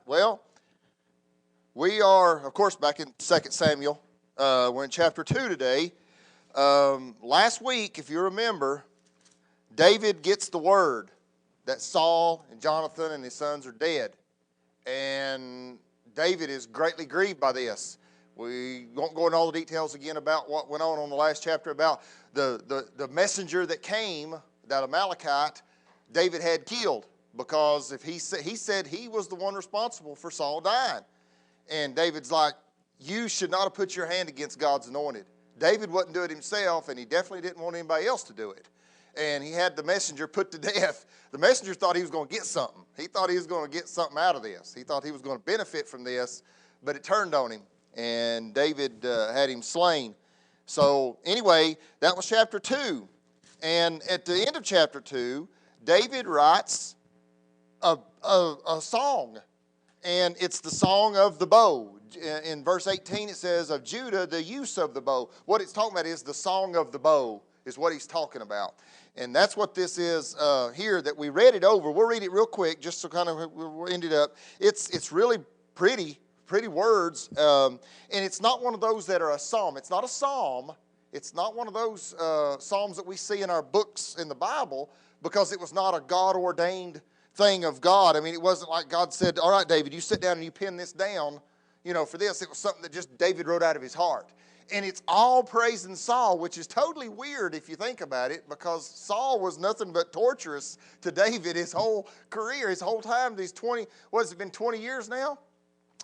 Well, we are, of course, back in 2 Samuel. We're in chapter 2 today. Last week, if you remember, David gets the word that Saul and Jonathan and his sons are dead. And David is greatly grieved by this. We won't go into all the details again about what went on the last chapter about the messenger that came, that Amalekite, David had killed. Because if he said he was the one responsible for Saul dying. And David's like, you should not have put your hand against God's anointed. David wouldn't do it himself, and he definitely didn't want anybody else to do it. And he had the messenger put to death. The messenger thought he was going to get something. He thought he was going to get something out of this. He thought he was going to benefit from this, but it turned on him, and David had him slain. So anyway, that was chapter 2. And at the end of chapter 2, David writes a song, and it's the song of the bow. In verse 18 it says, of Judah, the use of the bow. What it's talking about is the song of the bow is what he's talking about. And that's what this is here that we read it over. We'll read it real quick just so kind of we'll end it up. It's really pretty words, and it's not one of those that are a psalm. It's not a psalm. It's not one of those psalms that we see in our books in the Bible, because it was not a God-ordained thing of God. I mean, it wasn't like God said, all right, David, you sit down and you pin this down, for this. It was something that just David wrote out of his heart. And it's all praising Saul, which is totally weird if you think about it, because Saul was nothing but torturous to David his whole career, his whole time, these 20 years now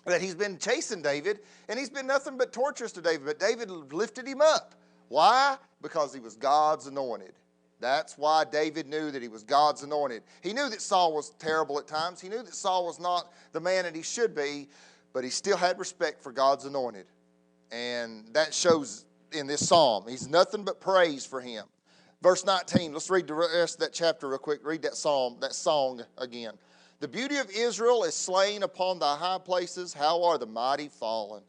that he's been chasing David, and he's been nothing but torturous to David. But David lifted him up. Why? Because he was God's anointed. That's why David knew that he was God's anointed. He knew that Saul was terrible at times. He knew that Saul was not the man that he should be, but he still had respect for God's anointed. And that shows in this psalm. He's nothing but praise for him. Verse 19, let's read the rest of that chapter real quick. Read that song again. The beauty of Israel is slain upon thy high places. How are the mighty fallen?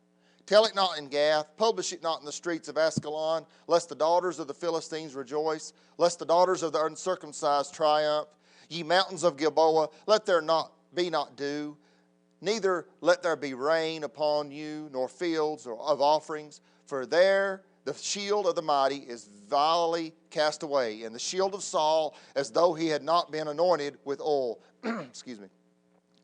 Tell it not in Gath, publish it not in the streets of Ascalon, lest the daughters of the Philistines rejoice, lest the daughters of the uncircumcised triumph. Ye mountains of Gilboa, let there be not dew, neither let there be rain upon you, nor fields of offerings. For there the shield of the mighty is vilely cast away, and the shield of Saul, as though he had not been anointed with oil. Excuse me.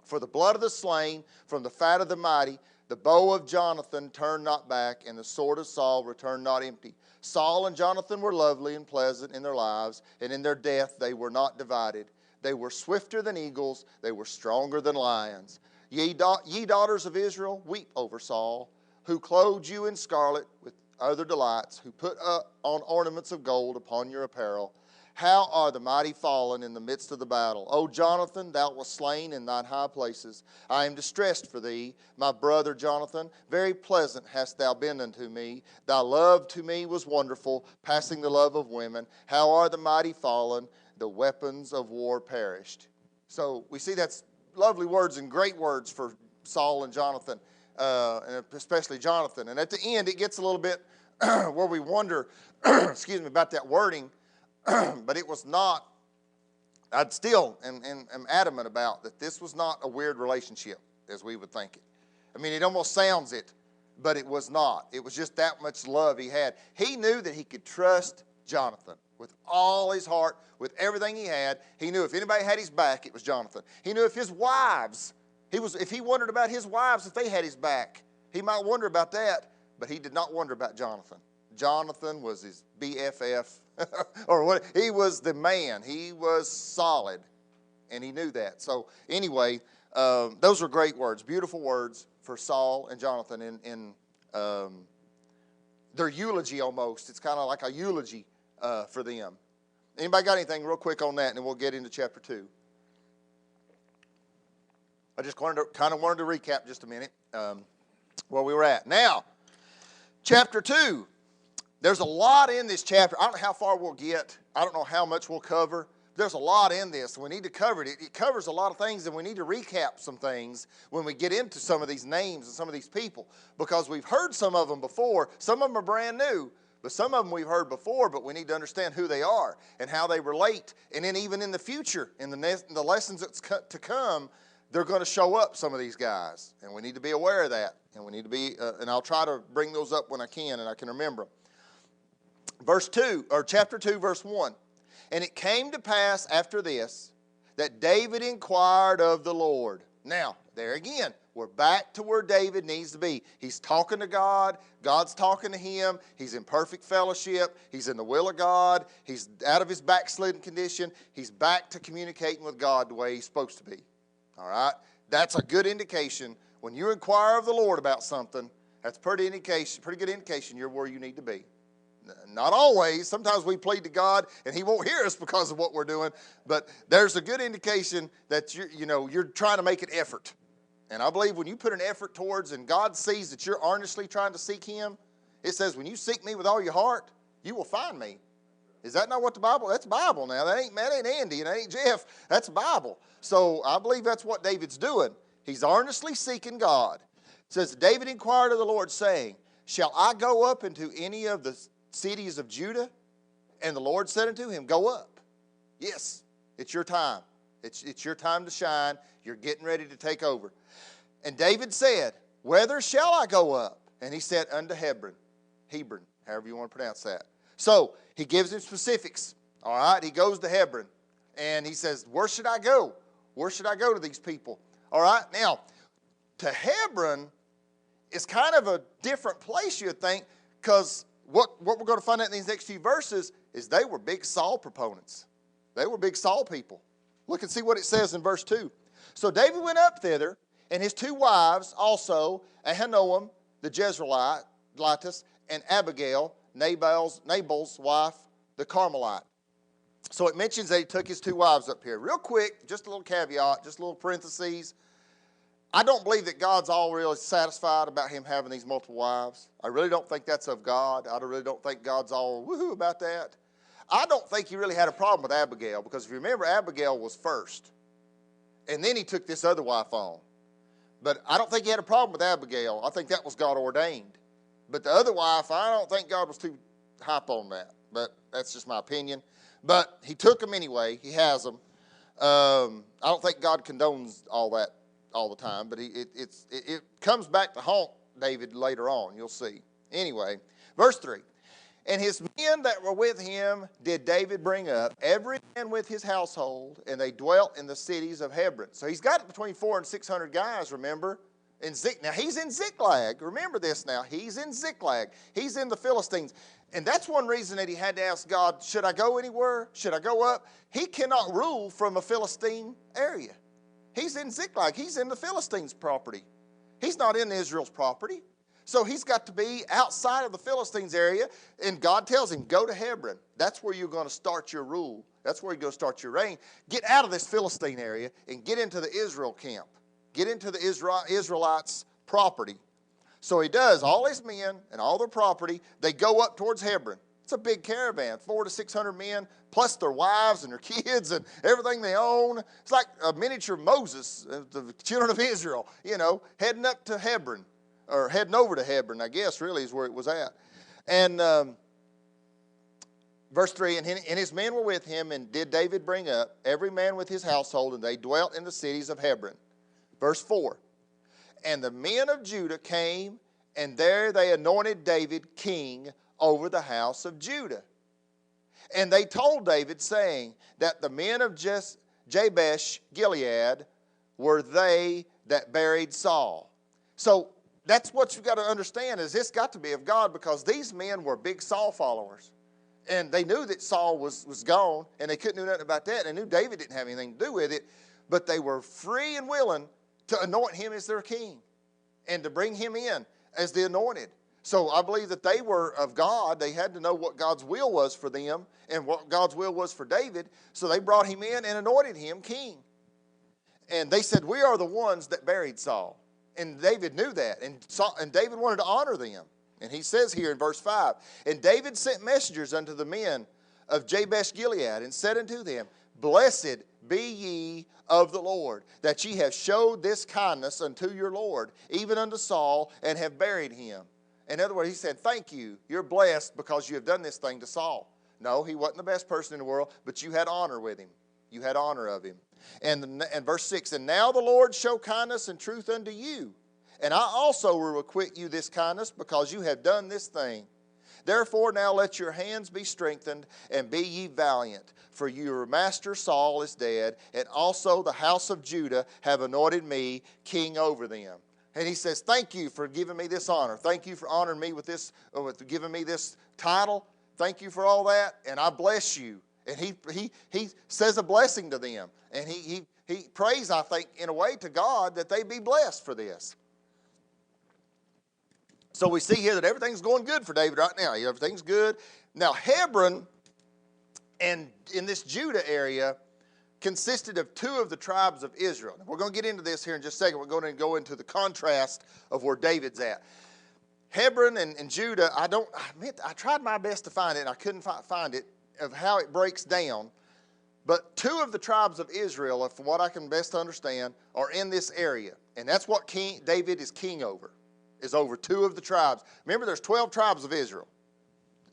For the blood of the slain, from the fat of the mighty, the bow of Jonathan turned not back, and the sword of Saul returned not empty. Saul and Jonathan were lovely and pleasant in their lives, and in their death they were not divided. They were swifter than eagles, they were stronger than lions. Ye daughters of Israel, weep over Saul, who clothed you in scarlet with other delights, who put on ornaments of gold upon your apparel. How are the mighty fallen in the midst of the battle? O Jonathan, thou wast slain in thine high places. I am distressed for thee, my brother Jonathan. Very pleasant hast thou been unto me. Thy love to me was wonderful, passing the love of women. How are the mighty fallen? The weapons of war perished. So we see that's lovely words and great words for Saul and Jonathan, and especially Jonathan. And at the end, it gets a little bit where we wonder, about that wording. But it was not, I'd still am adamant about that this was not a weird relationship as we would think it. I mean, it almost sounds it, but it was not. It was just that much love he had. He knew that he could trust Jonathan with all his heart, with everything he had. He knew if anybody had his back, it was Jonathan. He knew if his wives, if he wondered about his wives, if they had his back, he might wonder about that, but he did not wonder about Jonathan. Jonathan was his BFF. Or what? He was the man. He was solid, and he knew that. So anyway, those are great words, beautiful words for Saul and Jonathan in their eulogy almost. It's kind of like a eulogy for them. Anybody got anything real quick on that, and then we'll get into chapter 2. I just wanted to recap just a minute where we were at. Now, chapter 2. There's a lot in this chapter. I don't know how far we'll get. I don't know how much we'll cover. There's a lot in this. We need to cover it. It covers a lot of things, and we need to recap some things when we get into some of these names and some of these people, because we've heard some of them before. Some of them are brand new, but some of them we've heard before, but we need to understand who they are and how they relate. And then even in the future, in the lessons that's to come, they're going to show up, some of these guys. And we need to be aware of that. And we need to be, and I'll try to bring those up when I can and I can remember. Chapter 2, verse 1. And it came to pass after this that David inquired of the Lord. Now, there again, we're back to where David needs to be. He's talking to God. God's talking to him. He's in perfect fellowship. He's in the will of God. He's out of his backslidden condition. He's back to communicating with God the way he's supposed to be. All right? That's a good indication. When you inquire of the Lord about something, that's pretty good indication you're where you need to be. Not always. Sometimes we plead to God and he won't hear us because of what we're doing. But there's a good indication that you're trying to make an effort. And I believe when you put an effort towards and God sees that you're earnestly trying to seek him, it says, when you seek me with all your heart, you will find me. Is that not what the Bible? That's Bible now. That ain't Andy and that ain't Jeff. That's Bible. So I believe that's what David's doing. He's earnestly seeking God. It says, David inquired of the Lord, saying, shall I go up into any of the cities of Judah? And the Lord said unto him, go up. Yes, it's your time. It's your time to shine. You're getting ready to take over. And David said, whither shall I go up? And he said, unto Hebron, however you want to pronounce that. So he gives him specifics. All right, he goes to Hebron. And he says, where should I go? Where should I go to these people? All right, now, to Hebron is kind of a different place, you'd think, because what we're going to find out in these next few verses is they were big Saul proponents. They were big Saul people. Look and see what it says in verse 2. So David went up thither, and his 2 wives also, Ahinoam the Jezreelitess, and Abigail, Nabal's wife, the Carmelite. So it mentions that he took his 2 wives up here. Real quick, just a little caveat, just a little parentheses. I don't believe that God's all really satisfied about him having these multiple wives. I really don't think that's of God. I really don't think God's all woohoo about that. I don't think he really had a problem with Abigail, because if you remember, Abigail was first. And then he took this other wife on. But I don't think he had a problem with Abigail. I think that was God ordained. But the other wife, I don't think God was too hype on that. But that's just my opinion. But he took them anyway. He has them. I don't think God condones all that all the time. But it comes back to haunt David later on. You'll see. Anyway, verse 3. And his men that were with him did David bring up, every man with his household, and they dwelt in the cities of Hebron. So he's got between 400 and 600 guys, remember? Now he's in Ziklag. Remember this now. He's in Ziklag. He's in the Philistines. And that's one reason that he had to ask God, should I go anywhere? Should I go up? He cannot rule from a Philistine area. He's in Ziklag. He's in the Philistines' property. He's not in Israel's property. So he's got to be outside of the Philistines area, and God tells him, go to Hebron. That's where you're going to start your rule. That's where you're going to start your reign. Get out of this Philistine area and get into the Israel camp. Get into the Israelites' property. So he does. All his men and all their property, they go up towards Hebron. It's a big caravan, 400 to 600 men, plus their wives and their kids and everything they own. It's like a miniature Moses, the children of Israel, heading up to Hebron. Or heading over to Hebron, I guess, really is where it was at. And verse 3, and his men were with him, and did David bring up, every man with his household, and they dwelt in the cities of Hebron. Verse 4, and the men of Judah came, and there they anointed David king over the house of Judah. And they told David, saying that the men of Jabesh Gilead were they that buried Saul. So that's what you've got to understand, is this got to be of God, because these men were big Saul followers. And they knew that Saul was gone, and they couldn't do nothing about that. And they knew David didn't have anything to do with it. But they were free and willing to anoint him as their king and to bring him in as the anointed. So I believe that they were of God. They had to know what God's will was for them and what God's will was for David. So they brought him in and anointed him king. And they said, we are the ones that buried Saul. And David knew that, and David wanted to honor them. And he says here in verse 5, and David sent messengers unto the men of Jabesh Gilead, and said unto them, blessed be ye of the Lord, that ye have showed this kindness unto your Lord, even unto Saul, and have buried him. In other words, he said, thank you, you're blessed because you have done this thing to Saul. No, he wasn't the best person in the world, but you had honor with him. You had honor of him. And verse 6, and now the Lord show kindness and truth unto you. And I also will requite you this kindness, because you have done this thing. Therefore now let your hands be strengthened, and be ye valiant. For your master Saul is dead, and also the house of Judah have anointed me king over them. And he says, thank you for giving me this honor. Thank you for honoring me with this, with giving me this title. Thank you for all that, and I bless you. And he says a blessing to them. And he prays, I think, in a way to God that they be blessed for this. So we see here that everything's going good for David right now. Everything's good. Now Hebron, and in this Judah area, consisted of two of the tribes of Israel. We're going to get into this here in just a second. We're going to go into the contrast of where David's at. Hebron and Judah, I tried my best to find it, and I couldn't find it, of how it breaks down. But two of the tribes of Israel, from what I can best understand, are in this area. And that's what David is king over, is over two of the tribes. Remember, there's 12 tribes of Israel.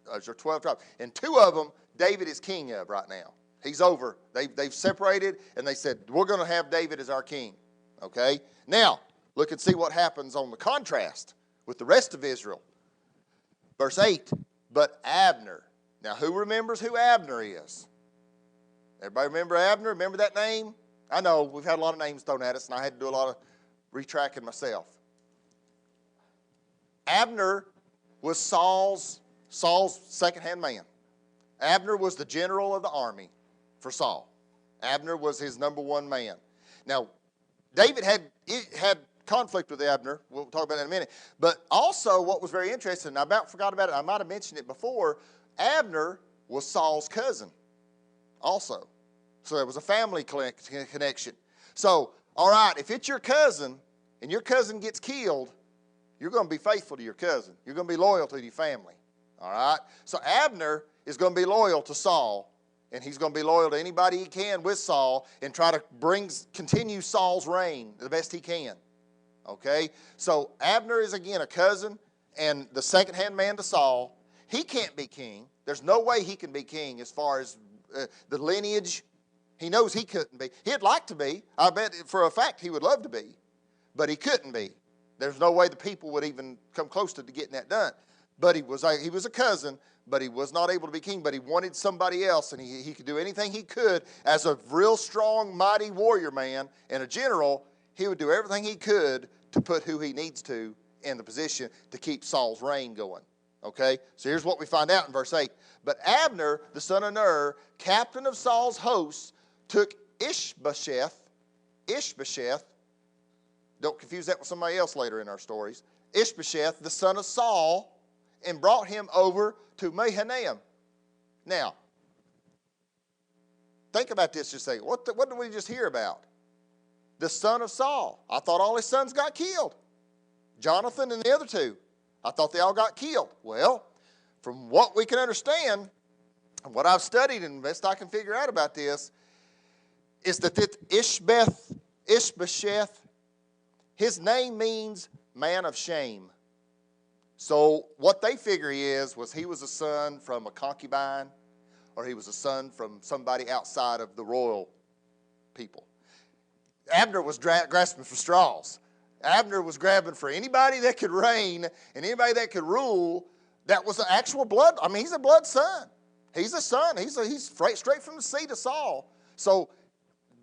There's 12 tribes. And two of them, David is king of right now. He's over. They've separated, and they said, we're going to have David as our king. Okay? Now, look and see what happens on the contrast with the rest of Israel. Verse 8, but Abner. Now, who remembers who Abner is? Everybody remember Abner? Remember that name? I know, we've had a lot of names thrown at us, and I had to do a lot of retracking myself. Abner was Saul's second-hand man. Abner was the general of the army for Saul. Abner was his number one man. Now, David had conflict with Abner. We'll talk about that in a minute. But also, what was very interesting, I about forgot about it, I might have mentioned it before, Abner was Saul's cousin also. So there was a family connection. So, all right, if it's your cousin and your cousin gets killed, you're going to be faithful to your cousin. You're going to be loyal to your family. All right? So Abner is going to be loyal to Saul, and he's going to be loyal to anybody he can with Saul and try to continue Saul's reign the best he can. Okay? So Abner is, again, a cousin and the second-hand man to Saul. He can't be king. There's no way he can be king as far as the lineage. He knows he couldn't be. He'd like to be. I bet for a fact he would love to be. But he couldn't be. There's no way the people would even come close to getting that done. But he was a cousin, but he was not able to be king. But he wanted somebody else, and he could do anything he could. As a real strong, mighty warrior man and a general, he would do everything he could to put who he needs to in the position to keep Saul's reign going. Okay, so here's what we find out in verse 8. But Abner, the son of Ner, captain of Saul's hosts, took Ishbosheth, don't confuse that with somebody else later in our stories, Ishbosheth, the son of Saul, and brought him over to Mahanaim. Now, think about this just a second. What did we just hear about? The son of Saul. I thought all his sons got killed. Jonathan and the other two. I thought they all got killed. Well, from what we can understand, and what I've studied and best I can figure out about this, is that Ishbosheth, his name means man of shame. So what they figure he was a son from a concubine, or he was a son from somebody outside of the royal people. Abner was grasping for straws. Abner was grabbing for anybody that could reign and anybody that could rule that was an actual blood. I mean, he's a blood son. He's a son. He's straight from the seed of Saul. So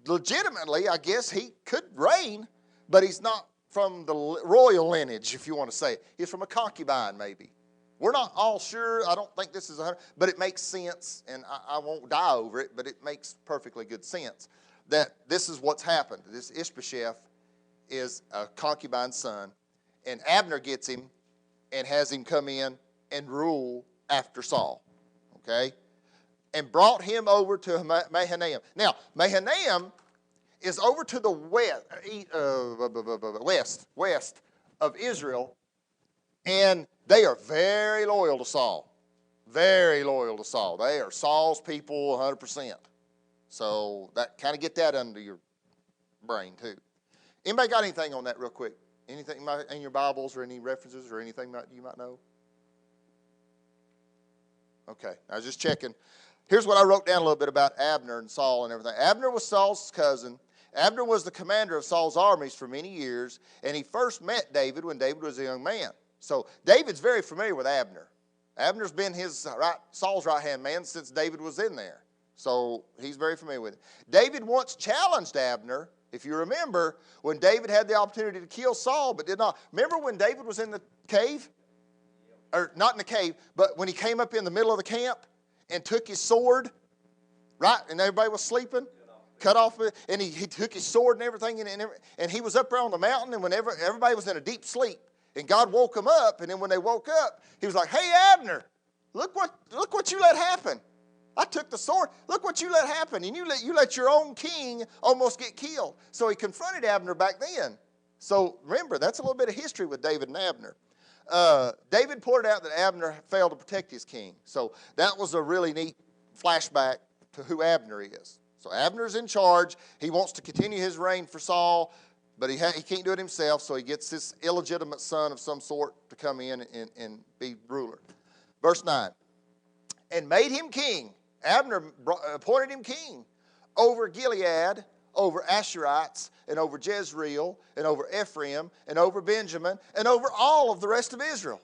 legitimately, I guess he could reign, but he's not from the royal lineage, if you want to say it. He's from a concubine, maybe. We're not all sure. I don't think this is 100, but it makes sense, and I won't die over it, but it makes perfectly good sense that this is what's happened. This Ishbosheth is a concubine's son, and Abner gets him and has him come in and rule after Saul, okay? And brought him over to Mahanaim. Now, Mahanaim is over to the west of Israel, and they are very loyal to Saul. Very loyal to Saul. They are Saul's people 100%. So that kind of get that under your brain too. Anybody got anything on that real quick? Anything in your Bibles or any references or anything that you might know? Okay, I was just checking. Here's what I wrote down a little bit about Abner and Saul and everything. Abner was Saul's cousin. Abner was the commander of Saul's armies for many years, and he first met David when David was a young man. So David's very familiar with Abner. Abner's been Saul's right-hand man since David was in there. So he's very familiar with it. David once challenged Abner, if you remember, when David had the opportunity to kill Saul but did not. Remember when David was in the cave? Or not in the cave, but when he came up in the middle of the camp and took his sword, right? And everybody was sleeping. Cut off, and he took his sword and everything, and he was up there on the mountain, and whenever everybody was in a deep sleep, and God woke him up, and then when they woke up, he was like, "Hey, Abner, look what you let happen. I took the sword. Look what you let happen, and you let your own king almost get killed." So he confronted Abner back then. So remember, that's a little bit of history with David and Abner. David pointed out that Abner failed to protect his king. So that was a really neat flashback to who Abner is. So Abner's in charge. He wants to continue his reign for Saul, but he can't do it himself, so he gets this illegitimate son of some sort to come in and be ruler. Verse 9. And made him king. Abner appointed him king over Gilead, over Asherites, and over Jezreel, and over Ephraim, and over Benjamin, and over all of the rest of Israel.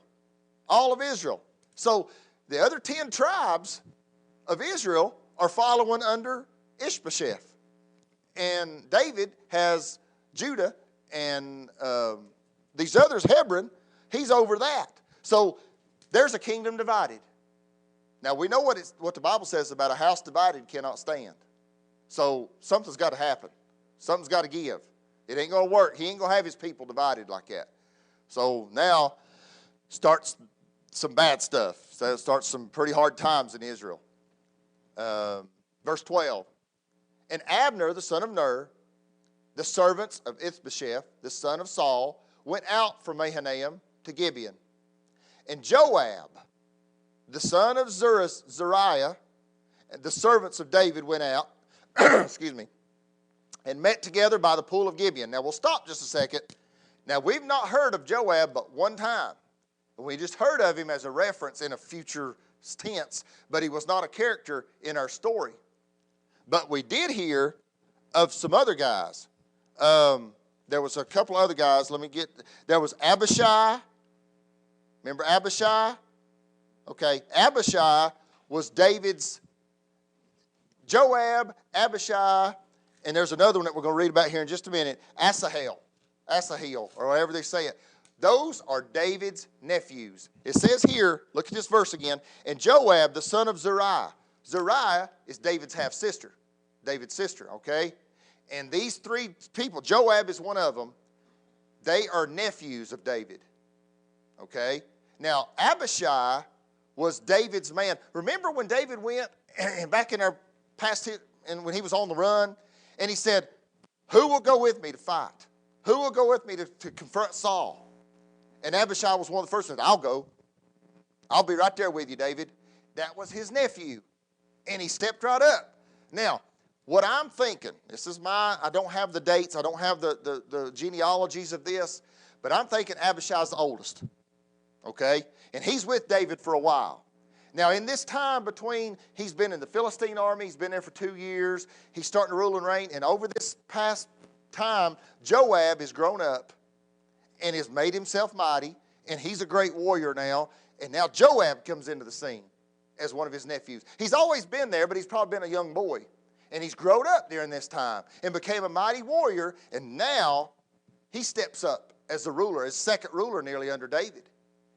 All of Israel. So the other 10 tribes of Israel are following under Ishbosheth. And David has Judah and these others, Hebron, he's over that. So there's a kingdom divided. Now we know what the Bible says about a house divided cannot stand. So something's got to happen. Something's got to give. It ain't going to work. He ain't going to have his people divided like that. So now starts some bad stuff. So it starts some pretty hard times in Israel. Verse 12. And Abner, the son of Ner, the servants of Ishbosheth, the son of Saul, went out from Mahanaim to Gibeon. And Joab, the son of Zeruiah, and the servants of David went out, excuse me, and met together by the pool of Gibeon. Now we'll stop just a second. Now we've not heard of Joab but one time. We just heard of him as a reference in a future tense, but he was not a character in our story. But we did hear of some other guys. There was a couple other guys. There was Abishai. Remember Abishai? Okay, Abishai was David's, Joab, Abishai, and there's another one that we're going to read about here in just a minute, Asahel, or however they say it. Those are David's nephews. It says here, look at this verse again, and Joab, the son of Zeruiah. Zeruiah is David's half-sister, okay? And these 3 people, Joab is one of them, they are nephews of David, okay? Now, Abishai was David's man. Remember when David went, and back in our past, and when he was on the run, and he said, who will go with me to fight? Who will go with me to confront Saul? And Abishai was one of the first ones. I'll go. I'll be right there with you, David. That was his nephew. And he stepped right up. Now, what I'm thinking, I don't have the dates, I don't have the genealogies of this, but I'm thinking Abishai's the oldest. Okay? And he's with David for a while. Now, in this time between, he's been in the Philistine army, he's been there for 2 years, he's starting to rule and reign, and over this past time, Joab has grown up and has made himself mighty, and he's a great warrior now, and now Joab comes into the scene as one of his nephews. He's always been there, but he's probably been a young boy, and he's grown up during this time and became a mighty warrior, and now he steps up as the ruler, as second ruler nearly under David,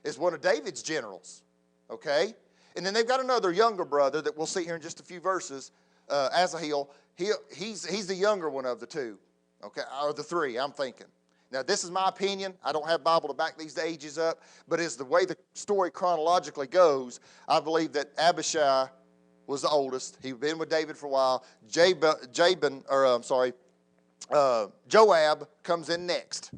as one of David's generals, okay? And then they've got another younger brother that we'll see here in just a few verses, Asahel. He's the younger one of the 2, okay, or the 3, I'm thinking. Now, this is my opinion. I don't have Bible to back these ages up, but as the way the story chronologically goes, I believe that Abishai was the oldest. He'd been with David for a while. Joab comes in next,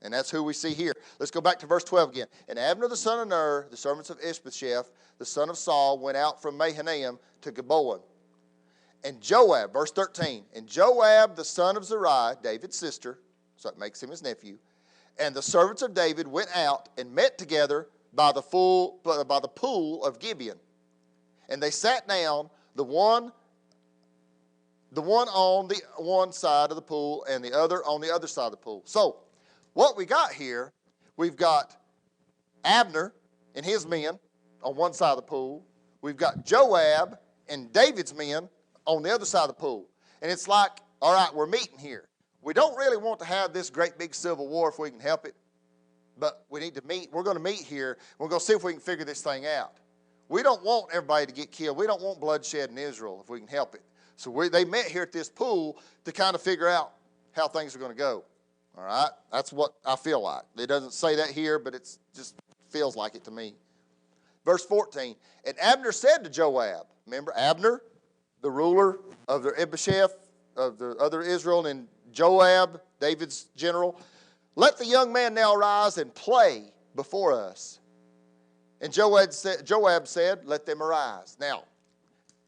and that's who we see here. Let's go back to verse 12 again. And Abner the son of Ner, the servants of Ishbosheth, the son of Saul, went out from Mahanaim to Gilboa. And Joab, verse 13, and Joab the son of Zeruiah, David's sister, so it makes him his nephew, and the servants of David went out and met together by the pool of Gibeon. And they sat down The one on the one side of the pool and the other on the other side of the pool. So what we got here, we've got Abner and his men on one side of the pool. We've got Joab and David's men on the other side of the pool. And it's like, all right, we're meeting here. We don't really want to have this great big civil war if we can help it, but we need to meet. We're going to meet here. We're going to see if we can figure this thing out. We don't want everybody to get killed. We don't want bloodshed in Israel if we can help it. So they met here at this pool to kind of figure out how things are going to go. All right? That's what I feel like. It doesn't say that here, but it just feels like it to me. Verse 14, and Abner said to Joab, remember Abner, the ruler of the Ibasheth, of the other Israel, and Joab, David's general, let the young man now arise and play before us. And Joab said, let them arise. Now,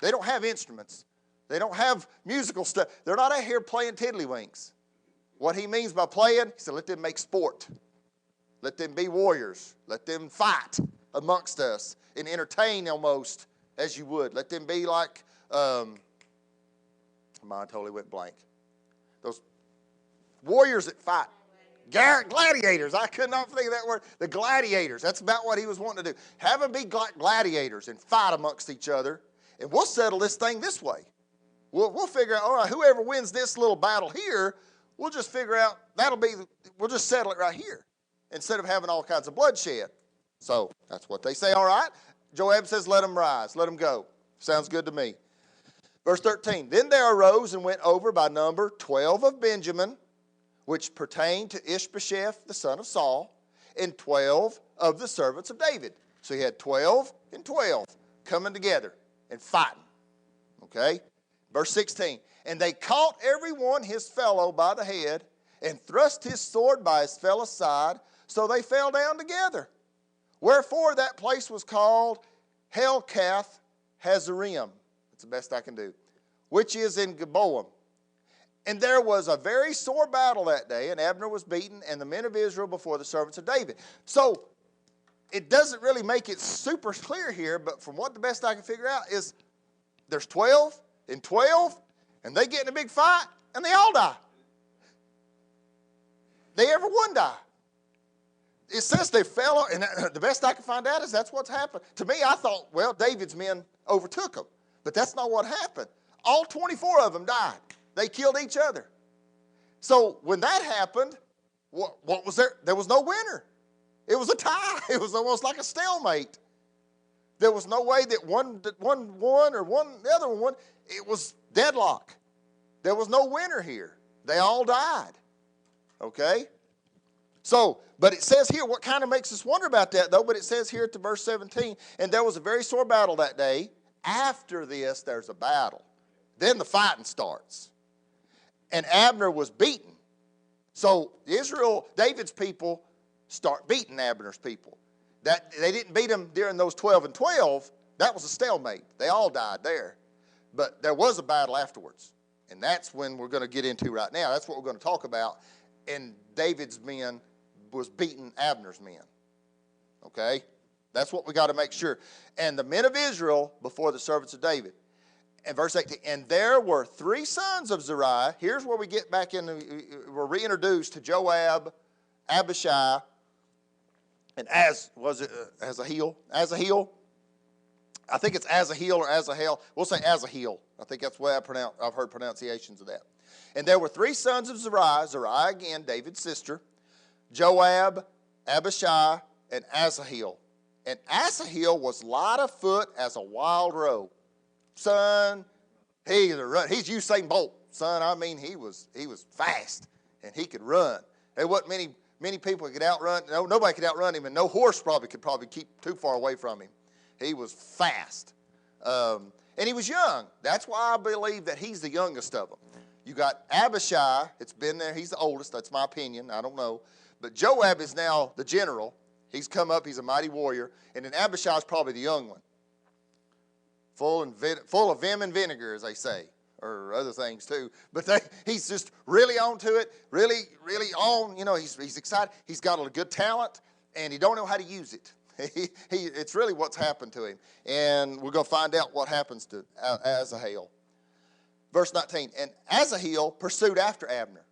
they don't have instruments. They don't have musical stuff. They're not out here playing tiddlywinks. What he means by playing, he said, let them make sport. Let them be warriors. Let them fight amongst us and entertain almost as you would. Let them be like, mine totally went blank. Those warriors that fight. Gladiators. I could not think of that word. The gladiators. That's about what he was wanting to do. Have them be gladiators and fight amongst each other. And we'll settle this thing this way. We'll figure out, all right, whoever wins this little battle here, we'll just figure out, we'll just settle it right here instead of having all kinds of bloodshed. So that's what they say, all right. Joab says, let them rise, let them go. Sounds good to me. Verse 13, then there arose and went over by number 12 of Benjamin, which pertained to Ishbosheth, the son of Saul, and 12 of the servants of David. So he had 12 and 12 coming together and fighting. Okay? Verse 16, and they caught every one his fellow by the head and thrust his sword by his fellow's side, so they fell down together. Wherefore that place was called Helkath Hazarim. That's the best I can do. Which is in Geboam. And there was a very sore battle that day, and Abner was beaten, and the men of Israel before the servants of David. So it doesn't really make it super clear here, but from what the best I can figure out is there's 12 and 12, and they get in a big fight, and they all die. They every one die. It says they fell, and the best I can find out is that's what's happened. To me, I thought, well, David's men overtook them, but that's not what happened. All 24 of them died. They killed each other. So when that happened, what was there? There was no winner. It was a tie. It was almost like a stalemate. There was no way that one won or the other one won. It was deadlock. There was no winner here. They all died. Okay? So, but it says here, what kind of makes us wonder about that, though, but it says here at the verse 17, and there was a very sore battle that day. After this, there's a battle. Then the fighting starts. And Abner was beaten. So David's people start beating Abner's people. They didn't beat them during those 12 and 12. That was a stalemate. They all died there. But there was a battle afterwards. And that's when we're going to get into right now. That's what we're going to talk about. And David's men was beating Abner's men. Okay? That's what we got to make sure. And the men of Israel before the servants of David. And verse 18, and there were 3 sons of Zeruiah. Here's where we get back in, we're reintroduced to Joab, Abishai, and Asahel? Asahel? I think it's Asahel or Asahel. We'll say Asahel. I think that's the way I've heard pronunciations of that. And there were 3 sons of Zeruiah. Zeruiah again, David's sister. Joab, Abishai, and Asahel. And Asahel was light of foot as a wild roe. Son, he's Usain Bolt. Son, I mean, he was fast, and he could run. There wasn't many people could outrun. No, nobody could outrun him, and no horse could keep too far away from him. He was fast, and he was young. That's why I believe that he's the youngest of them. You got Abishai. It's been there. He's the oldest. That's my opinion. I don't know, but Joab is now the general. He's come up. He's a mighty warrior, and then Abishai is probably the young one. Full of vim and vinegar, as they say, or other things too. But he's just really on to it, really on. You know, he's excited. He's got a good talent, and he don't know how to use it. It's really what's happened to him. And we're going to find out what happens to Asahel. Verse 19, and Asahel pursued after Abner.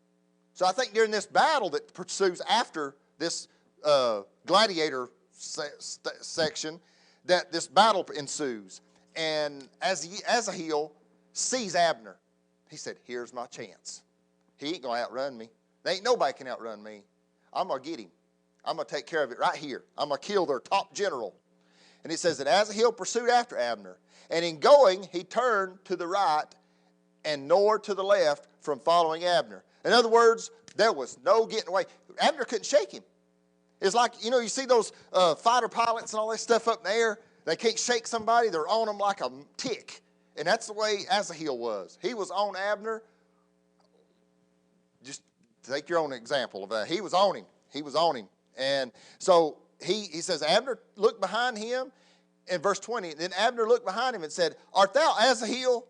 So I think during this battle that pursues after this gladiator section, that this battle ensues. And as Asahel sees Abner, he said, here's my chance. He ain't going to outrun me. There ain't nobody can outrun me. I'm going to get him. I'm going to take care of it right here. I'm going to kill their top general. And it says that Asahel pursued after Abner. And in going, he turned to the right and nor to the left from following Abner. In other words, there was no getting away. Abner couldn't shake him. It's like, you see those fighter pilots and all this stuff up in the air. They can't shake somebody. They're on them like a tick. And that's the way Asahel was. He was on Abner. Just take your own example of that. He was on him. He was on him. And so he says, Abner looked behind him in verse 20. Then Abner looked behind him and said, art thou Asahel?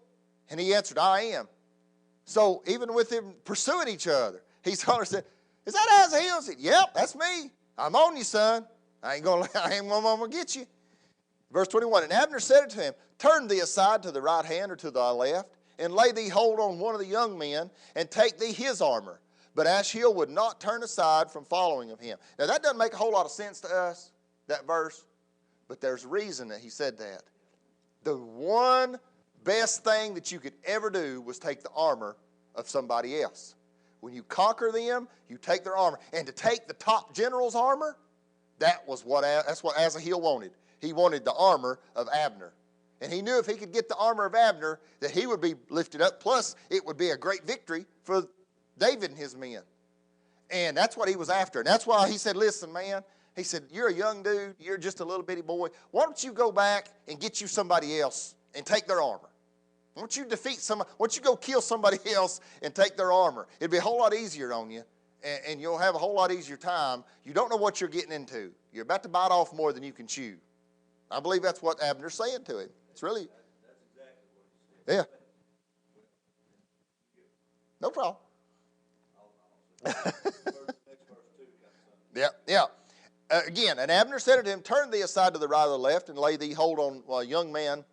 And he answered, I am. So even with them pursuing each other, he said, is that Asahel? He said, yep, that's me. I'm on you, son. I ain't gonna get you. Verse 21, and Abner said unto him, turn thee aside to the right hand or to thy left, and lay thee hold on one of the young men, and take thee his armor. But Asahel would not turn aside from following of him. Now that doesn't make a whole lot of sense to us, that verse, but there's a reason that he said that. The one best thing that you could ever do was take the armor of somebody else. When you conquer them, you take their armor. And to take the top general's armor, that's what Asahel wanted. He wanted the armor of Abner. And he knew if he could get the armor of Abner, that he would be lifted up. Plus, it would be a great victory for David and his men. And that's what he was after. And that's why he said, listen, man, he said, you're a young dude. You're just a little bitty boy. Why don't you go back and get you somebody else and take their armor? Why don't you defeat somebody? Why don't you go kill somebody else and take their armor? It'd be a whole lot easier on you, and you'll have a whole lot easier time. You don't know what you're getting into. You're about to bite off more than you can chew. I believe that's what Abner's saying to him. It's really... That's exactly what he said. Yeah. No problem. Yeah. Again, and Abner said unto him, turn thee aside to the right or the left, and lay thee hold on a young man,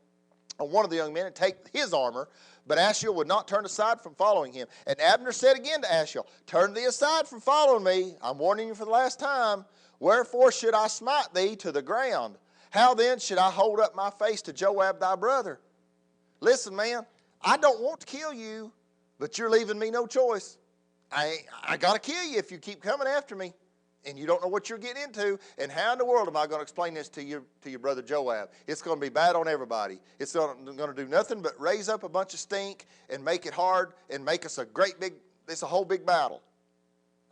on one of the young men, and take his armor. But Asahel would not turn aside from following him. And Abner said again to Asahel, turn thee aside from following me. I'm warning you for the last time. Wherefore should I smite thee to the ground? How then should I hold up my face to Joab thy brother? Listen, man, I don't want to kill you, but you're leaving me no choice. I got to kill you if you keep coming after me. And you don't know what you're getting into. And how in the world am I going to explain this to your brother Joab? It's going to be bad on everybody. It's going to do nothing but raise up a bunch of stink and make it hard and make us it's a whole big battle.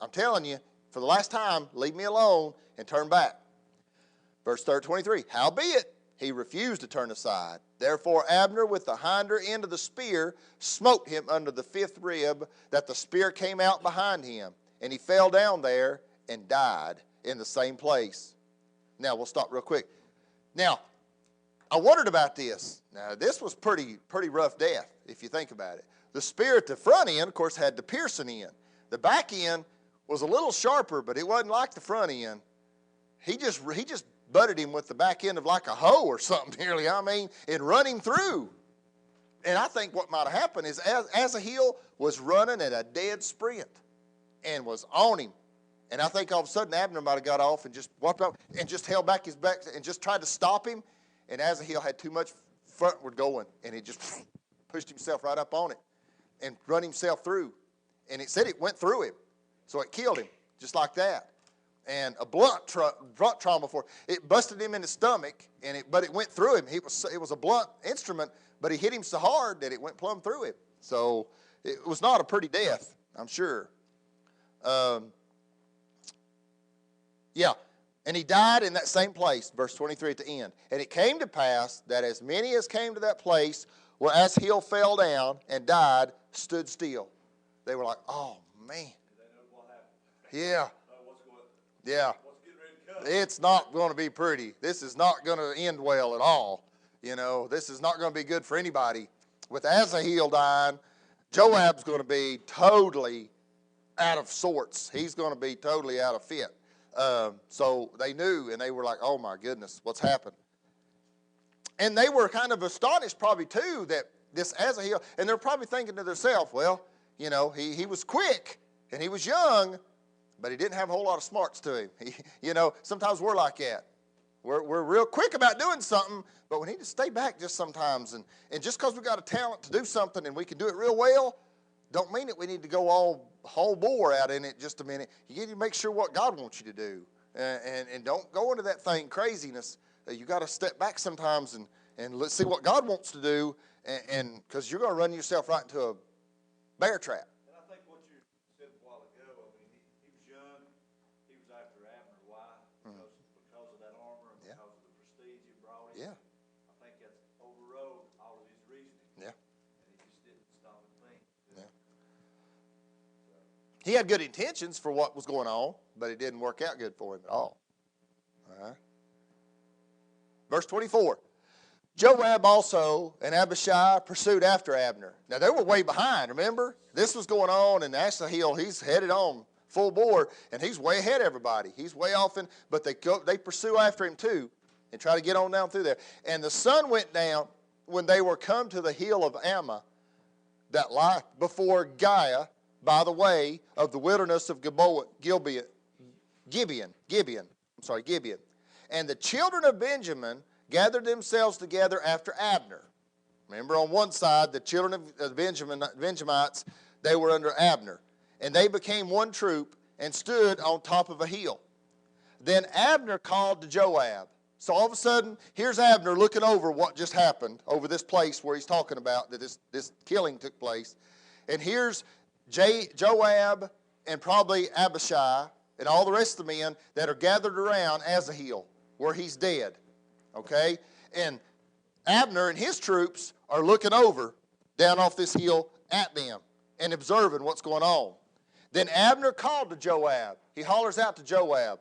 I'm telling you, for the last time, leave me alone and turn back. Verse 23, howbeit he refused to turn aside. Therefore Abner with the hinder end of the spear smote him under the fifth rib, that the spear came out behind him. And he fell down there and died in the same place. Now, we'll stop real quick. Now, I wondered about this. Now, this was pretty rough death, if you think about it. The spear at the front end, of course, had the piercing end. The back end was a little sharper, but it wasn't like the front end. He just butted him with the back end of like a hoe or something, nearly, and run him through. And I think what might have happened is Asahel was running at a dead sprint and was on him. And I think all of a sudden Abner might have got off and just walked up and just held back his back and just tried to stop him. And Asahel had too much frontward going, and he just pushed himself right up on it and run himself through. And it said it went through him, so it killed him just like that. And a blunt trauma for it busted him in the stomach, but it went through him. It was a blunt instrument, but he hit him so hard that it went plumb through him. So it was not a pretty death, I'm sure. Yeah, and he died in that same place, verse 23 at the end. And it came to pass that as many as came to that place where Asahel fell down and died stood still. They were like, oh, man. Yeah. Yeah. It's not going to be pretty. This is not going to end well at all. This is not going to be good for anybody. With Asahel dying, Joab's going to be totally out of sorts. He's going to be totally out of fit. So they knew, and they were like, oh, my goodness, what's happened? And they were kind of astonished probably, too, that this Asahel, and they're probably thinking to themselves, well, you know, he was quick, and he was young, but he didn't have a whole lot of smarts to him. You know, sometimes we're like that. We're real quick about doing something, but we need to stay back just sometimes. And just because we got a talent to do something and we can do it real well, don't mean that we need to go all whole bore out in it just a minute. You need to make sure what God wants you to do. And don't go into that thing craziness. You got to step back sometimes and let's see what God wants to do, and because you're going to run yourself right into a bear trap. And I think what you said a while ago, I mean, he was young. He was after Abner. Why? Because of that armor and because of the prestige he brought him. Yeah. I think that's overrode all of his reasoning. Yeah. And he just didn't stop and think. Yeah. He had good intentions for what was going on, but it didn't work out good for him at all. All right. Verse 24. Joab also and Abishai pursued after Abner. Now, they were way behind, remember? This was going on, and Asahel, he's headed on full bore, and he's way ahead of everybody. He's way off, but they pursue after him too and try to get on down through there. And the sun went down when they were come to the hill of Ammah that lie before Giah by the way of the wilderness of Gibeon. And the children of Benjamin gathered themselves together after Abner. Remember, on one side, the children of the Benjamites, they were under Abner. And they became one troop and stood on top of a hill. Then Abner called to Joab. So all of a sudden, here's Abner looking over what just happened, over this place where he's talking about that this killing took place. And here's Joab and probably Abishai and all the rest of the men that are gathered around Asahel, where he's dead. Okay? And Abner and his troops are looking over down off this hill at them and observing what's going on. Then Abner called to Joab. He hollers out to Joab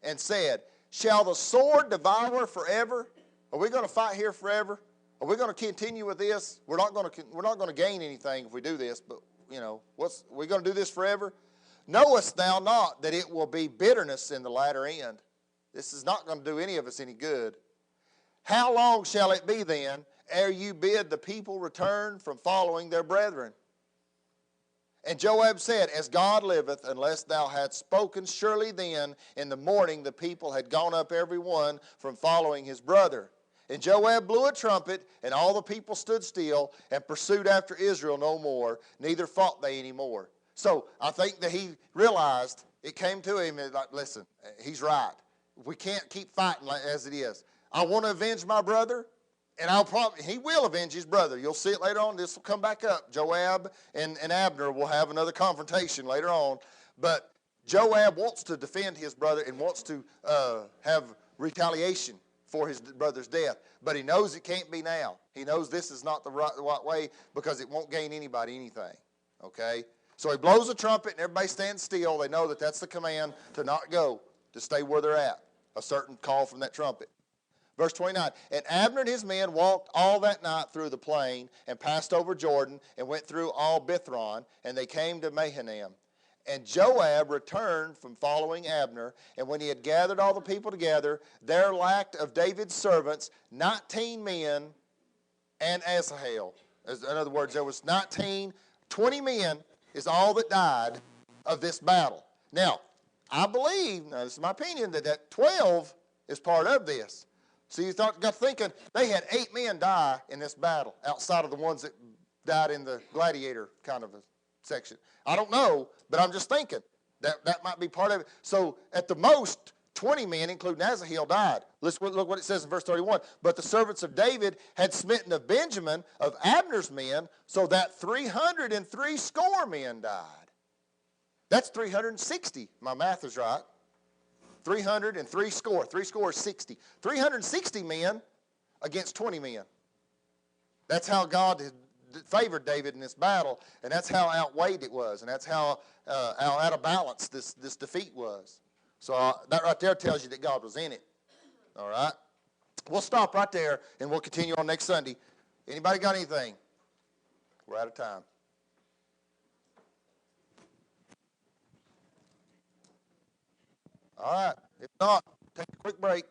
and said, shall the sword devour forever? Are we going to fight here forever? Are we going to continue with this? We're not going to gain anything if we do this, but, you know, we're going to do this forever? Knowest thou not that it will be bitterness in the latter end? This is not going to do any of us any good. How long shall it be then, ere you bid the people return from following their brethren? And Joab said, as God liveth, unless thou hadst spoken, surely then in the morning the people had gone up every one from following his brother. And Joab blew a trumpet, and all the people stood still and pursued after Israel no more, neither fought they any more. So I think that he realized, it came to him, like, listen, he's right. We can't keep fighting as it is. I want to avenge my brother, and he will avenge his brother. You'll see it later on. This will come back up. Joab and Abner will have another confrontation later on. But Joab wants to defend his brother and wants to have retaliation for his brother's death. But he knows it can't be now. He knows this is not the right way because it won't gain anybody anything. Okay? So he blows a trumpet and everybody stands still. They know that that's the command to not go, to stay where they're at. A certain call from that trumpet. Verse 29, and Abner and his men walked all that night through the plain and passed over Jordan and went through all Bithron, and they came to Mahanaim. And Joab returned from following Abner, and when he had gathered all the people together, there lacked of David's servants 19 men and Asahel. In other words, there was 20 men is all that died of this battle. Now, I believe, now this is my opinion, that 12 is part of this. So you got thinking, they had 8 men die in this battle outside of the ones that died in the gladiator kind of a section. I don't know, but I'm just thinking that might be part of it. So at the most, 20 men, including Asahel, died. Let's look what it says in verse 31. But the servants of David had smitten of Benjamin, of Abner's men, so that 303 score men died. That's 360. My math is right. 303 score. 3 score is 60. 360 men against 20 men. That's how God favored David in this battle, and that's how outweighed it was, and that's how out of balance this defeat was. So that right there tells you that God was in it. All right? We'll stop right there, and we'll continue on next Sunday. Anybody got anything? We're out of time. All right. If not, take a quick break.